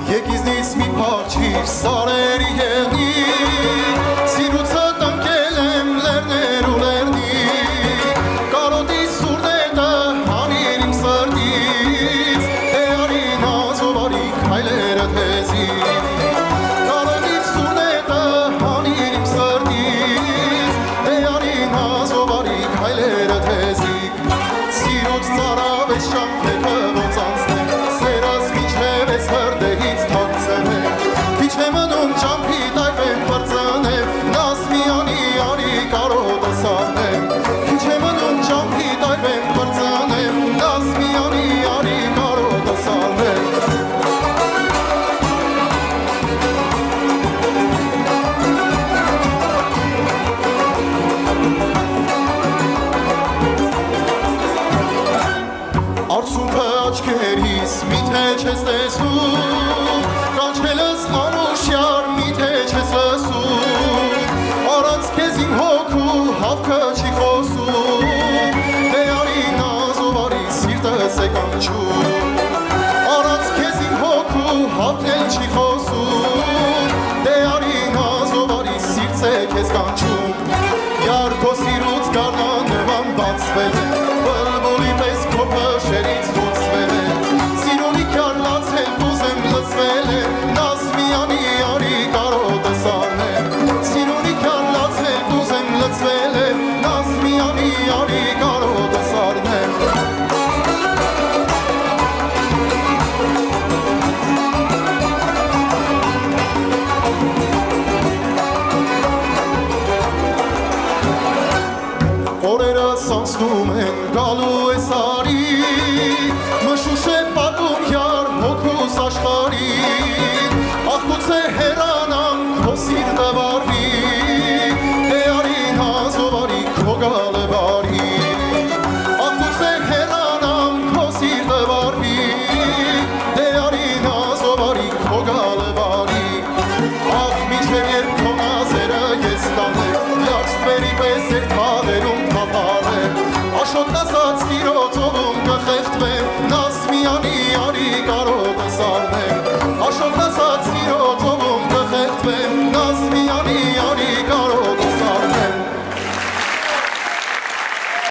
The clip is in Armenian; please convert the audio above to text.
Եկիզնից մի պարջիր սարերի եղնի Սիրուցը տնկել եմ լերներ ու լերնի Կարոտի սուրդ է դա հանիր իմ սրտից Է արին ազով արիք հայլերը թեզի Կարոտի սուրդ է դա հանիր իմ սրտից Է արին ազով արիք հայլերը թեզի Սիրուց ծարավես շամփեքը ոնց անցնեմ Սերաս միջև ես հրդեհից Քիչ է մնում ճամփի տայվեմ պրծնեմ Նաս մի անի կարոտը սարնեմ Քիչ է մնում ճամփի տայվեմ պրծնեմ Նաս մի անի կարոտը սարնեմ Արցունքը աչքերիս միթե չես տեսում Կանչելս անուշյար միթե չես լսում Արած քեզ իմ հոգու հավքը չի խոսում Դե արին ազով արի սիրտս է կանչում Արած քեզ իմ հոգու հավքն էլ չի խոսում Դե արին ազով արի սիրտս է քեզ կանչում Յար քո սիրուց գարնան նման բացվել է Բլբուլի պես քո փշերից խոցվել է Սիրունի քյարլացել կուզեմ լծվել է Նաս մի անի կարոտը սարնեմ Սիրունի քյարլացել կուզեմ լծվել է Նաս մի անի կարոտը սարնեմ Օրերս անցնում են գալու է սարի Մշուշ է պատում յար հոգուս աշխարհին Աղբուց է հերանամ քո սիրտը վարվի Դե արին ազով արի քո գալը բարի Աղբուց է հերանամ քո սիրտը վարվի Դե արին ազով արի քո գալը բարի Աղ մինչև երբ քո նազերը ես տանեմ Յար ստվերի պես էր թաղերում Աշոտն ասած սիրո